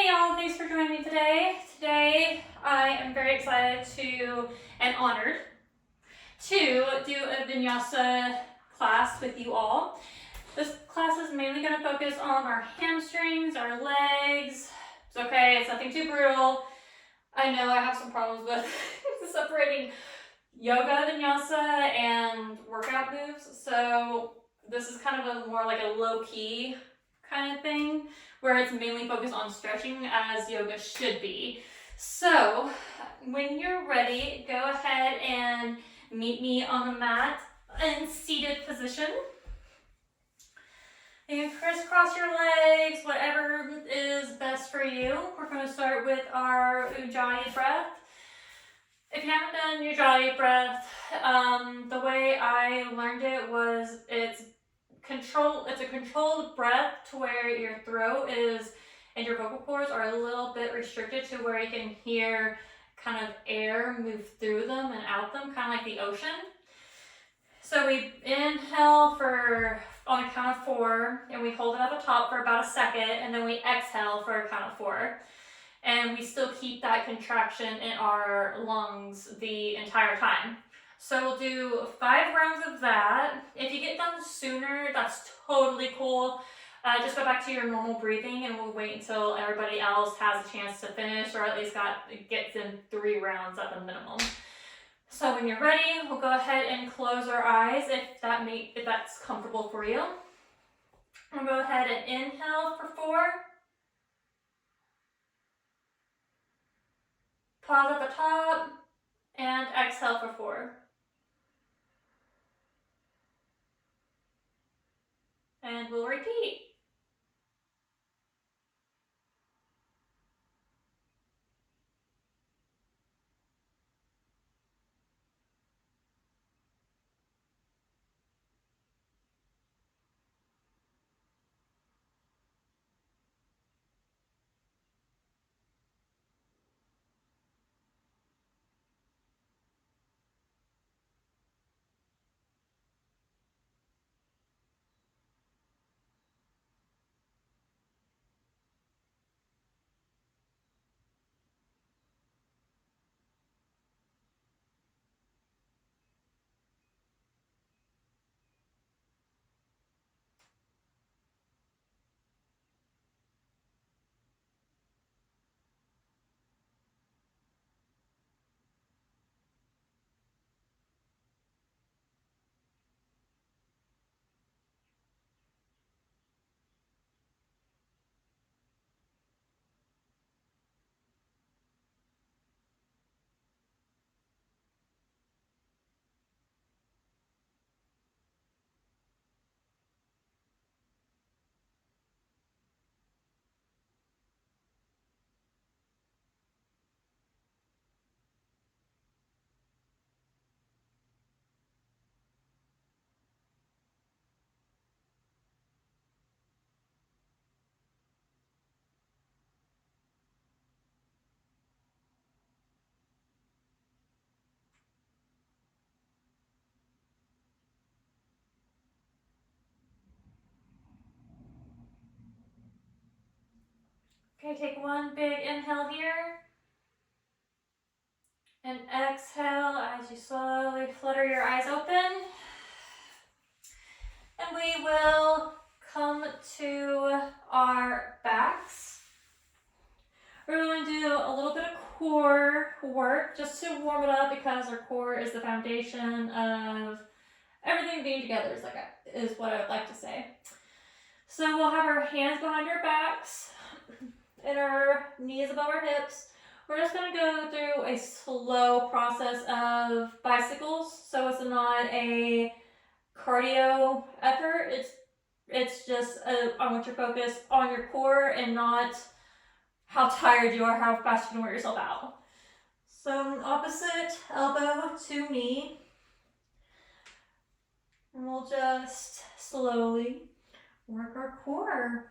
Hey y'all, thanks for joining me today. Today I am very excited and honored to do a Vinyasa class with you all. This class is mainly going to focus on our hamstrings, our legs. It's okay, it's nothing too brutal. I know I have some problems with separating yoga, Vinyasa, and workout moves, so this is kind of more like a low-key kind of thing where it's mainly focused on stretching as yoga should be. So when you're ready, go ahead and meet me on the mat in seated position. You can crisscross your legs, whatever is best for you. We're going to start with our Ujjayi breath. If you haven't done Ujjayi breath, the way I learned it was it's a controlled breath to where your throat is and your vocal cords are a little bit restricted to where you can hear kind of air move through them and out them, kind of like the ocean. So we inhale on a count of 4, and we hold it at the top for about a second, and then we exhale for a count of 4. And we still keep that contraction in our lungs the entire time. So we'll do 5 rounds of that. If you get done sooner, that's totally cool. Just go back to your normal breathing and we'll wait until everybody else has a chance to finish, or at least gets in 3 rounds at the minimum. So when you're ready, we'll go ahead and close our eyes if that's comfortable for you. We'll go ahead and inhale for 4. Pause at the top and exhale for 4. And we'll repeat. Okay, take one big inhale here. And exhale as you slowly flutter your eyes open. And we will come to our backs. We're going to do a little bit of core work just to warm it up, because our core is the foundation of everything being together, is what I would like to say. So we'll have our hands behind our backs and our knees above our hips. We're just going to go through a slow process of bicycles, so it's not a cardio effort. It's just I want you to focus on your core and not how tired you are, how fast you can wear yourself out. So opposite elbow to knee, and we'll just slowly work our core.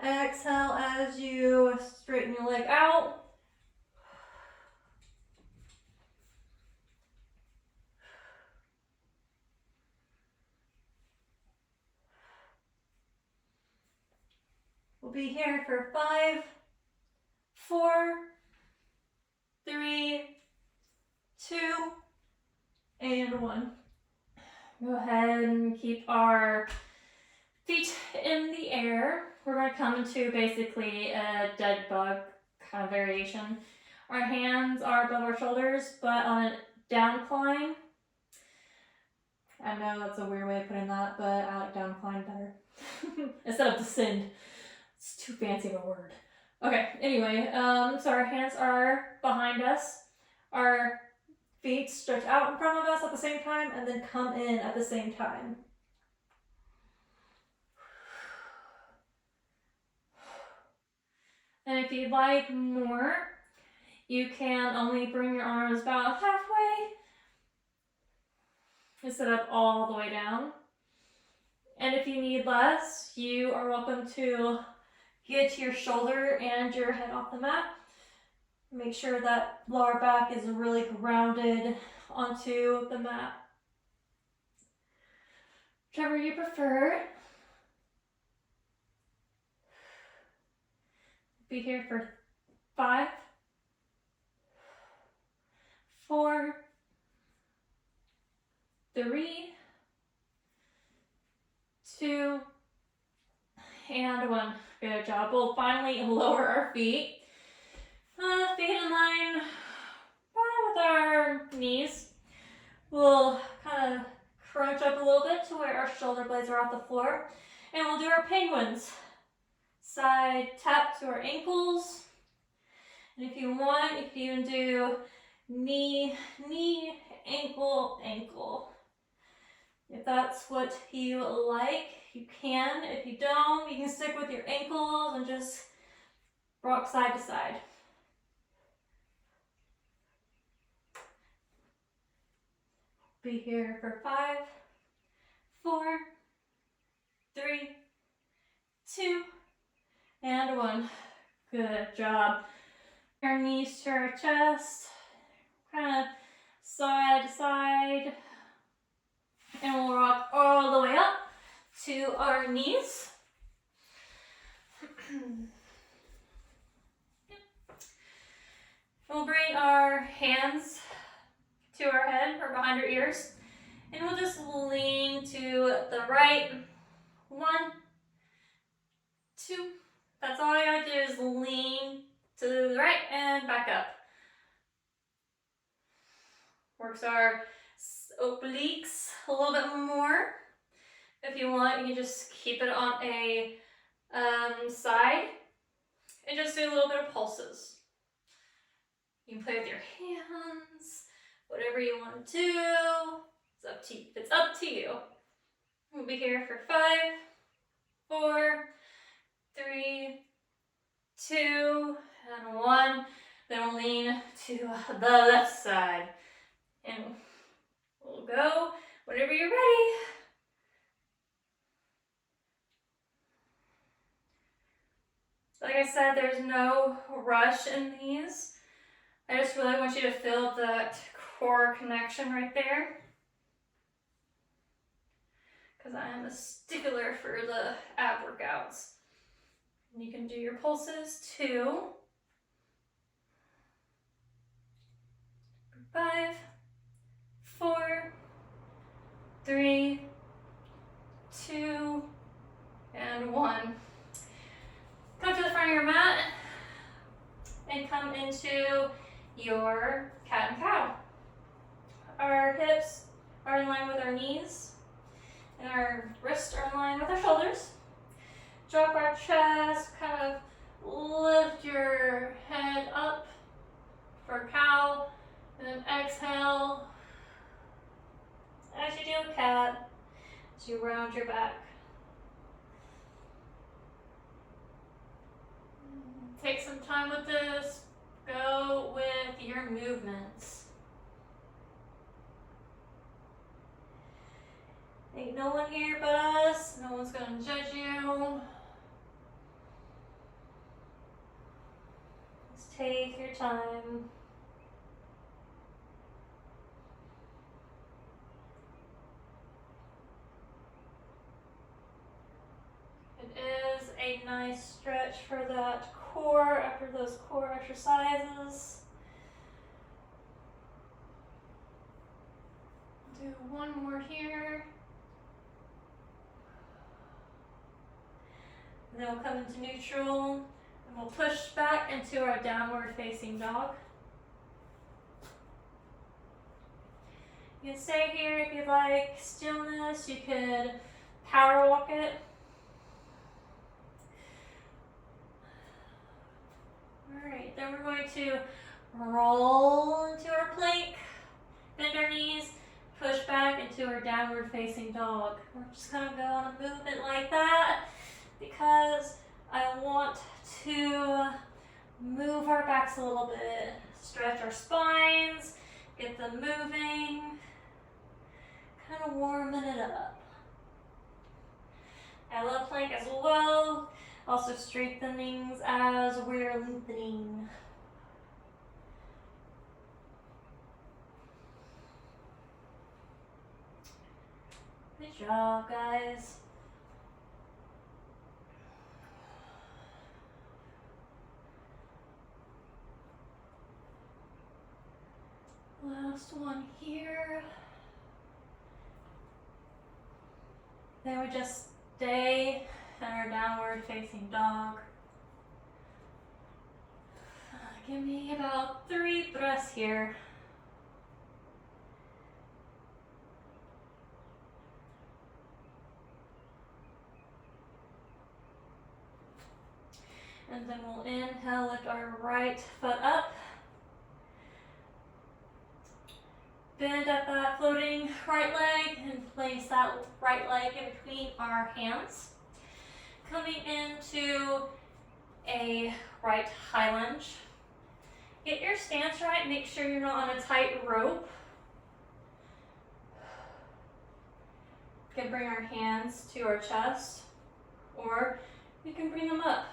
Exhale as you straighten your leg out. We'll be here for 5, 4, 3, 2, and 1. Go ahead and keep our feet in the air. We're going to come into basically a dead bug kind of variation. Our hands are above our shoulders, but on a down climb. I know that's a weird way of putting that, but I like down climb better. Instead of descend. It's too fancy of a word. Okay, anyway, so our hands are behind us. Our feet stretch out in front of us at the same time and then come in at the same time. And if you'd like more, you can only bring your arms about halfway instead of all the way down. And if you need less, you are welcome to get your shoulder and your head off the mat. Make sure that lower back is really grounded onto the mat. Whichever you prefer. Be here for 5, 4, 3, 2, and 1. Good job. We'll finally lower our feet. Feet in line with our knees. We'll kind of crunch up a little bit to where our shoulder blades are off the floor. And we'll do our penguins. Side tap to our ankles. And if you want, you can even do knee, knee, ankle, ankle. If that's what you like, you can. If you don't, you can stick with your ankles and just rock side to side. Be here for 5, 4, 3, 2, and 1. Good job. Our knees to our chest, kind of side to side. And we'll rock all the way up to our knees. We'll bring our hands to our head or behind our ears. And we'll just lean to the right. 1, 2. That's all you gotta do is lean to the right and back up. Works our obliques a little bit more. If you want, you can just keep it on a side and just do a little bit of pulses. You can play with your hands, whatever you want to do. It's up to you. We'll be here for 5, 4, 3, 2, and 1. Then we'll lean to the left side. And we'll go whenever you're ready. Like I said, there's no rush in these. I just really want you to feel that core connection right there. Because I am a stickler for the ab workouts. And you can do your pulses too. 5, 4, 3, 2, and 1. Come to the front of your mat and come into your cat and cow. Our hips are in line with our knees and our wrists are in line with our shoulders. Drop our chest, kind of lift your head up for cow, and then exhale as you do cat, as you round your back. Take some time with this. Go with your movements. Ain't no one here but us. No one's gonna judge you. Just take your time. It is a nice nice stretch for that core after those core exercises. Do one more here. And then we'll come into neutral and we'll push back into our downward facing dog. You can stay here if you like stillness. You could power walk it. Alright, then we're going to roll into our plank, bend our knees, push back into our downward facing dog. We're just going to go on a movement like that because I want to move our backs a little bit, stretch our spines, get them moving, kind of warming it up. I love plank as well, also strengthenings as we're lengthening. Good job, guys. Last one here. Then we just stay in our downward facing dog. Give me about 3 breaths here. And then we'll inhale, lift our right foot up. Bend at that floating right leg and place that right leg in between our hands. Coming into a right high lunge. Get your stance right, make sure you're not on a tight rope. You can bring our hands to our chest, or you can bring them up.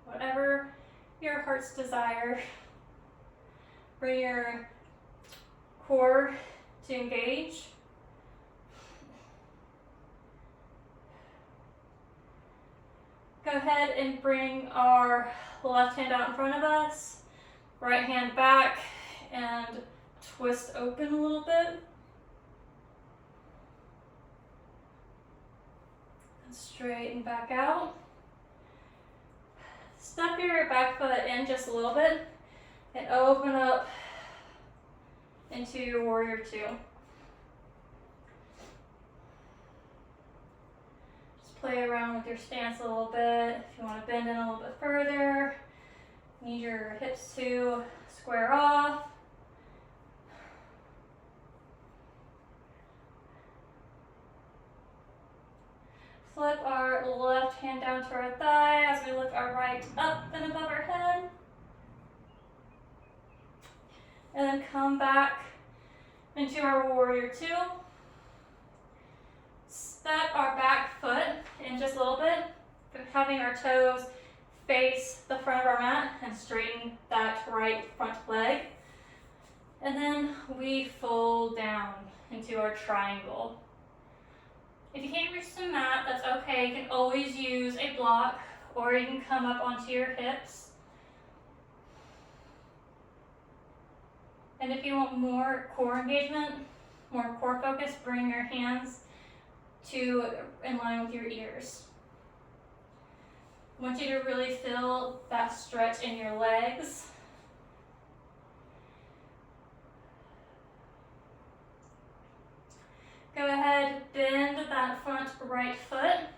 Whatever your heart's desire. Bring your core to engage. Go ahead and bring our left hand out in front of us, right hand back, and twist open a little bit. And straighten back out. Step your back foot in just a little bit and open up into your warrior two. Just play around with your stance a little bit. If you want to bend in a little bit further, need your hips to square off. Flip our left hand down to our thigh as we lift our right up and above our head. And then come back into our warrior two. Step our back foot in just a little bit, having our toes face the front of our mat and straighten that right front leg. And then we fold down into our triangle. If you can't reach the mat, that's okay. You can always use a block, or you can come up onto your hips. And if you want more core engagement, more core focus, bring your hands to in line with your ears. I want you to really feel that stretch in your legs. Go ahead, bend that front right foot.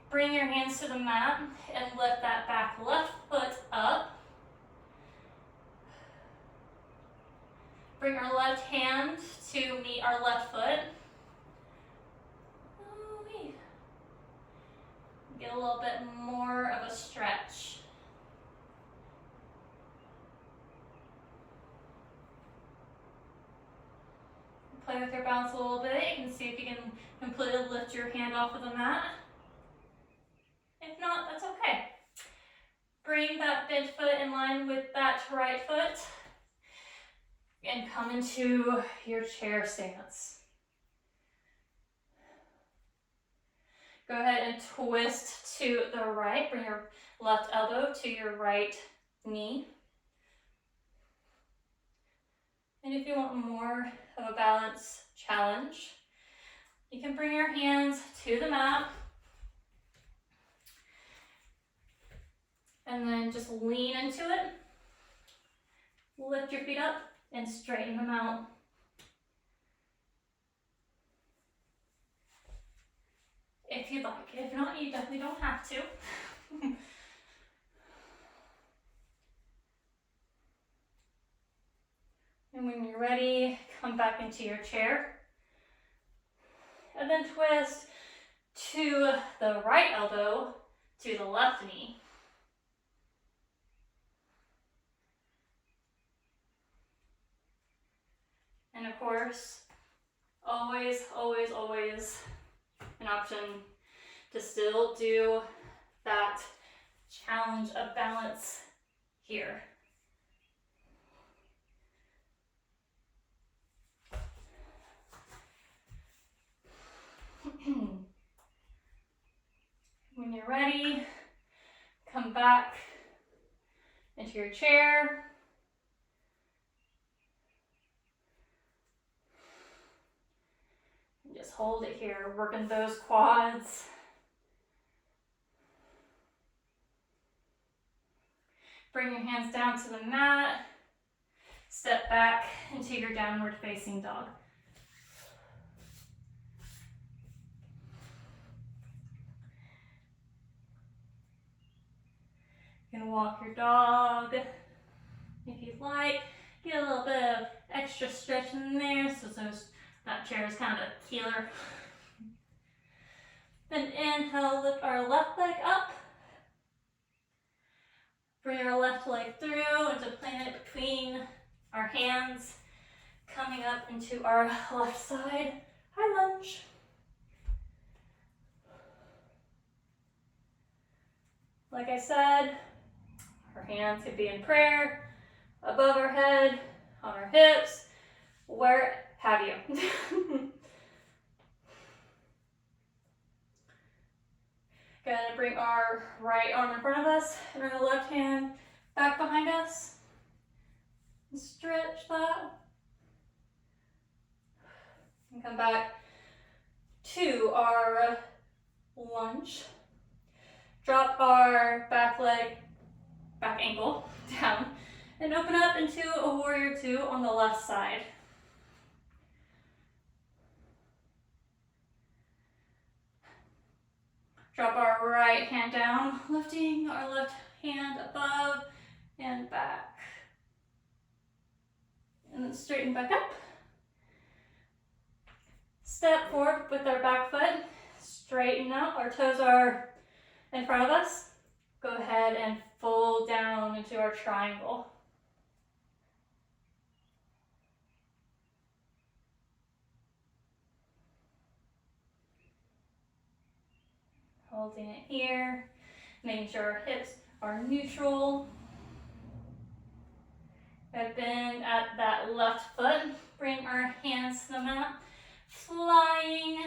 Bring your hands to the mat and lift that back left foot up. Bring our left hand to meet our left foot. Get a little bit more of a stretch. Play with your balance a little bit. You can see if you can completely lift your hand off of the mat. If not, that's okay. Bring that bent foot in line with that right foot and come into your chair stance. Go ahead and twist to the right. Bring your left elbow to your right knee. And if you want more of a balance challenge, you can bring your hands to the mat and then just lean into it. Lift your feet up and straighten them out. If you'd like. If not, you definitely don't have to. And when you're ready, come back into your chair. And then twist to the right elbow to the left knee. And of course, always, always, always an option to still do that challenge of balance here. When you're ready, come back into your chair. And just hold it here, working those quads. Bring your hands down to the mat. Step back into your downward facing dog. You can walk your dog if you'd like. Get a little bit of extra stretch in there so that chair is kind of a keeler. Then inhale, lift our left leg up. Bring our left leg through and to plant it between our hands. Coming up into our left side, high lunge. Like I said, our hands could be in prayer, above our head, on our hips, where have you. Gonna bring our right arm in front of us and our left hand back behind us. Stretch that. And come back to our lunge. Drop our back ankle down and open up into a warrior two on the left side. Drop our right hand down, lifting our left hand above and back. And then straighten back up. Step forward with our back foot. Straighten up. Our toes are in front of us. Go ahead and fold down into our triangle. Holding it here, making sure our hips are neutral. I've been at that left foot. Bring our hands to the mat, flying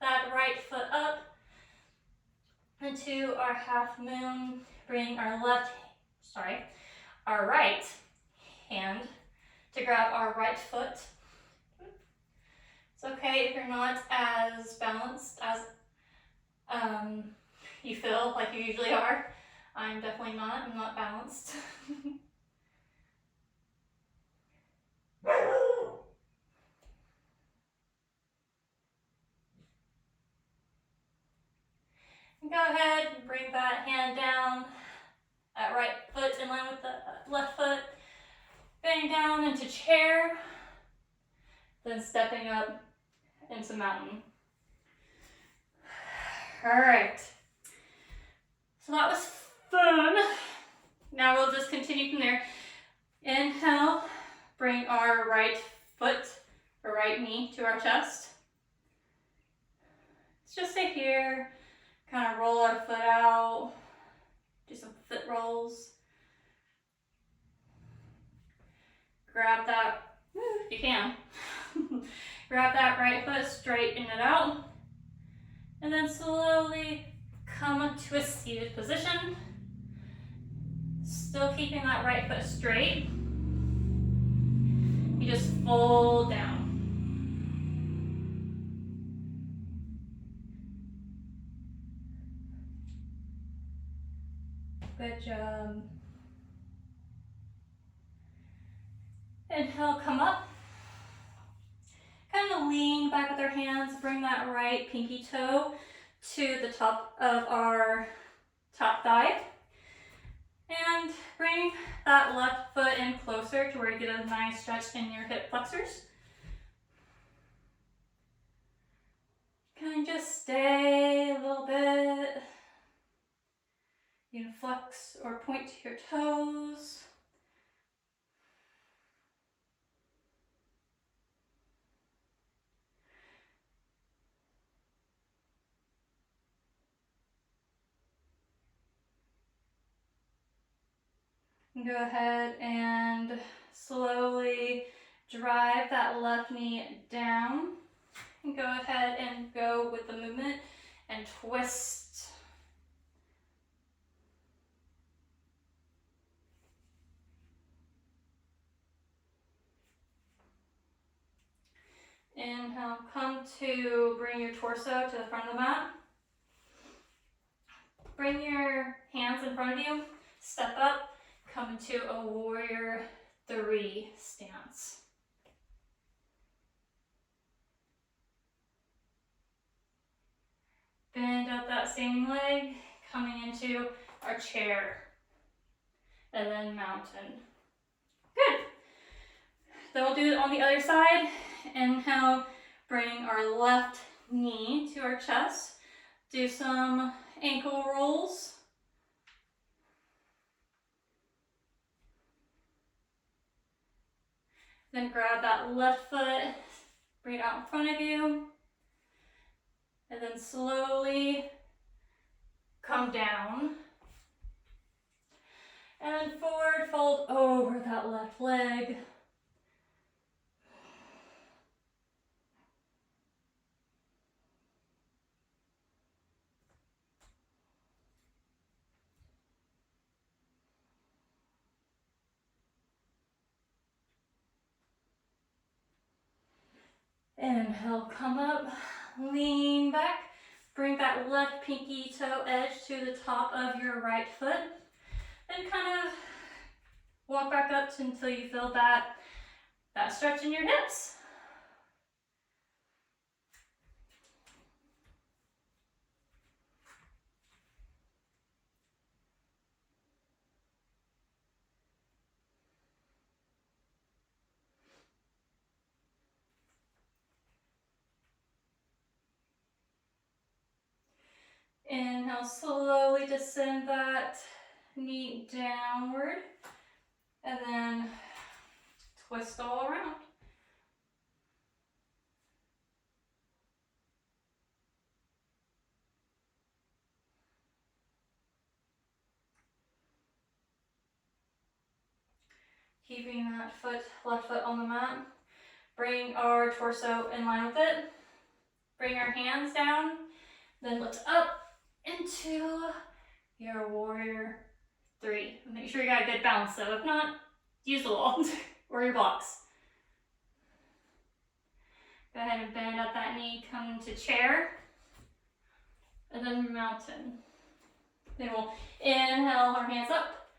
that right foot up into our half moon. Bring our right hand to grab our right foot. It's okay if you're not as balanced as you feel like you usually are. I'm definitely not. I'm not balanced. Go ahead and bring that hand down. That right foot in line with the left foot. Bending down into chair. Then stepping up into mountain. All right. So that was fun. Now we'll just continue from there. Inhale, bring our right foot or right knee to our chest. Let's just stay here. Kind of roll our foot out, do some foot rolls. Grab that, if you can. Grab that right foot, straighten it out. And And then slowly come up to a seated position. Still keeping that right foot straight. You just fold down. Good job. Inhale, come up. Kind of lean back with our hands. Bring that right pinky toe to the top of our top thigh. And bring that left foot in closer to where you get a nice stretch in your hip flexors. Kind of just stay a little bit. You can flex or point to your toes. Go ahead and slowly drive that left knee down. And go ahead and go with the movement and twist. Inhale, come to bring your torso to the front of the mat. Bring your hands in front of you, step up, come into a warrior 3 stance. Bend out that standing leg, coming into our chair, and then mountain. Good. Then we'll do it on the other side. Inhale, bring our left knee to our chest. Do some ankle rolls. Then grab that left foot, bring it out in front of you. And then slowly come down. And then forward fold over that left leg. Inhale, come up, lean back, bring that left pinky toe edge to the top of your right foot, and kind of walk back up until you feel that stretch in your hips. Inhale, slowly descend that knee downward, and then twist all around. Keeping that left foot on the mat. Bring our torso in line with it. Bring our hands down, then lift up into your warrior 3. Make sure you got a good balance though. If not, use the wall or your blocks. Go ahead and bend up that knee, come to chair, and then mountain. Then we'll inhale our hands up.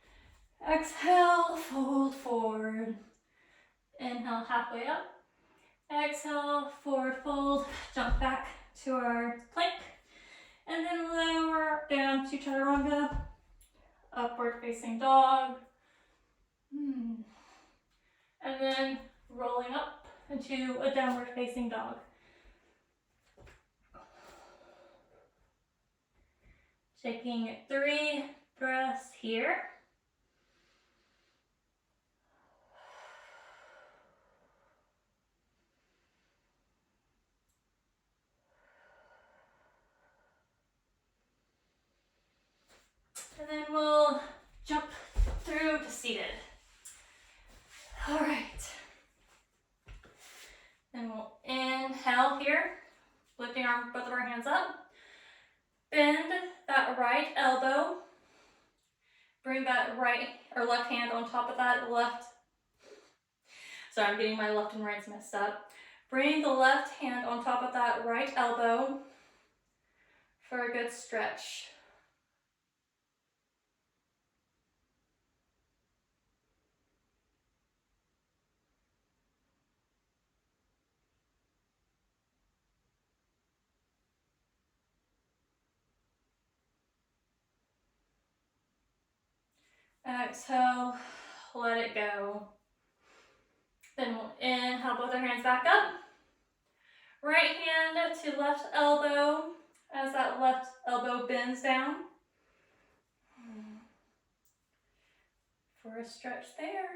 Exhale, fold forward. Inhale, halfway up. Exhale, forward fold, jump back to our plank. And then lower down to chaturanga, upward facing dog. And then rolling up into a downward facing dog. Taking 3 breaths here. And then we'll jump through to seated. All right. Then we'll inhale here, lifting both of our hands up. Bend that right elbow. Bring that right or left hand on top of that left. Sorry, I'm getting my left and rights messed up. Bring the left hand on top of that right elbow for a good stretch. Exhale, let it go. Then we'll inhale both our hands back up. Right hand to left elbow as that left elbow bends down. For a stretch there.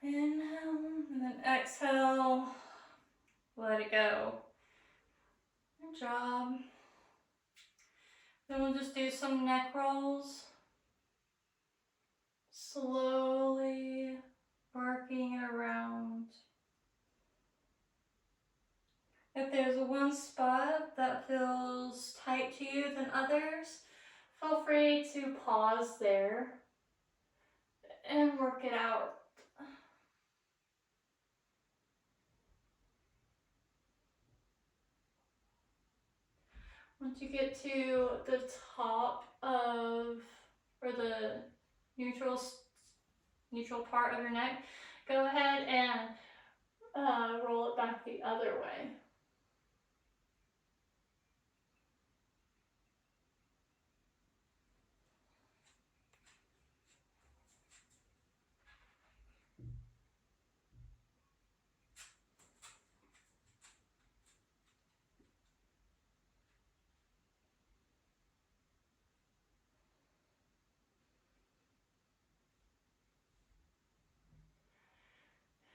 Inhale, and then exhale, let it go. Good job. Then we'll just do some neck rolls. Slowly working it around. If there's one spot that feels tight to you than others, feel free to pause there and work it out. Once you get to the top of, or the neutral part of your neck, go ahead and roll it back the other way.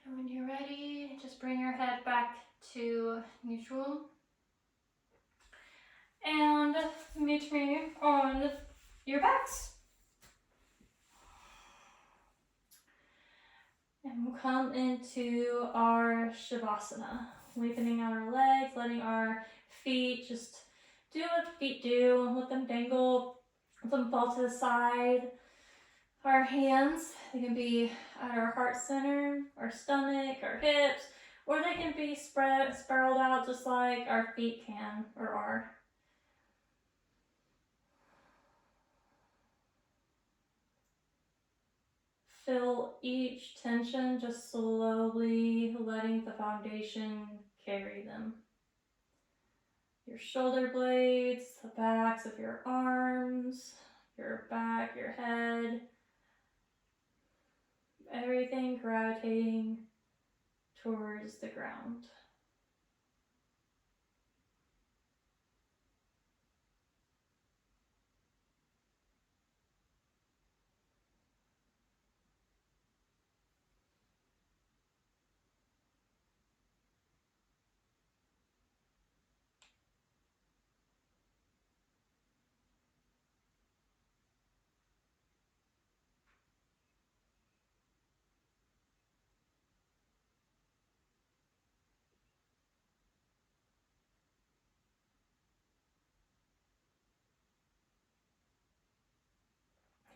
And when you're ready, just bring your head back to neutral. And meet me on your backs. And we'll come into our Shavasana, lengthening out our legs, letting our feet just do what feet do, let them dangle, let them fall to the side. Our hands, they can be at our heart center, our stomach, our hips, or they can be spiraled out just like our feet can or are. Feel each tension, just slowly letting the foundation carry them. Your shoulder blades, the backs of your arms, your back, your head, everything gravitating towards the ground.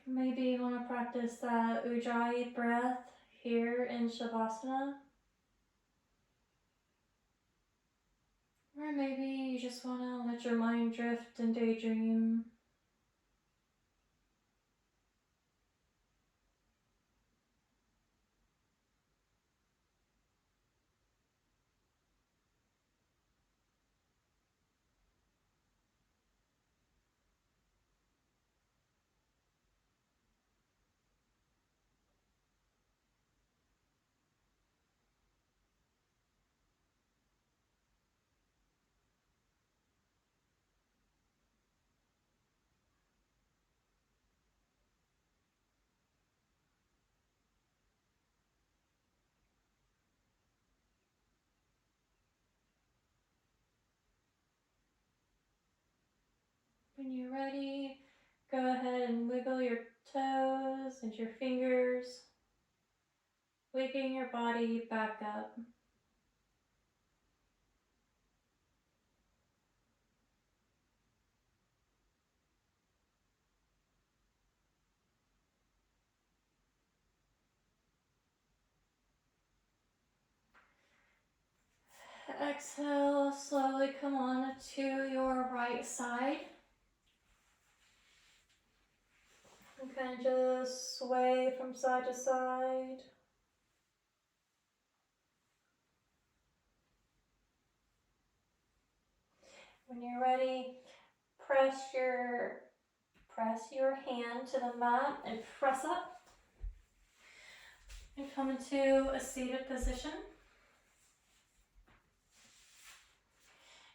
Maybe you want to practice that Ujjayi breath here in Shavasana. Or maybe you just want to let your mind drift and daydream. When you're ready, go ahead and wiggle your toes and your fingers, waking your body back up. Exhale, slowly come on to your right side. You can just sway from side to side. When you're ready, press your hand to the mat and press up. And come into a seated position.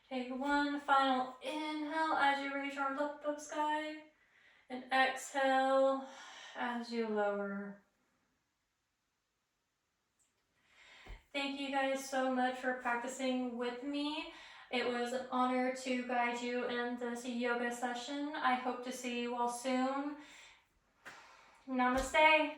Take one final inhale as you raise your arms up the sky, and exhale as you lower. Thank you guys so much for practicing with me. It was an honor to guide you in this yoga session. I hope to see you all soon. Namaste.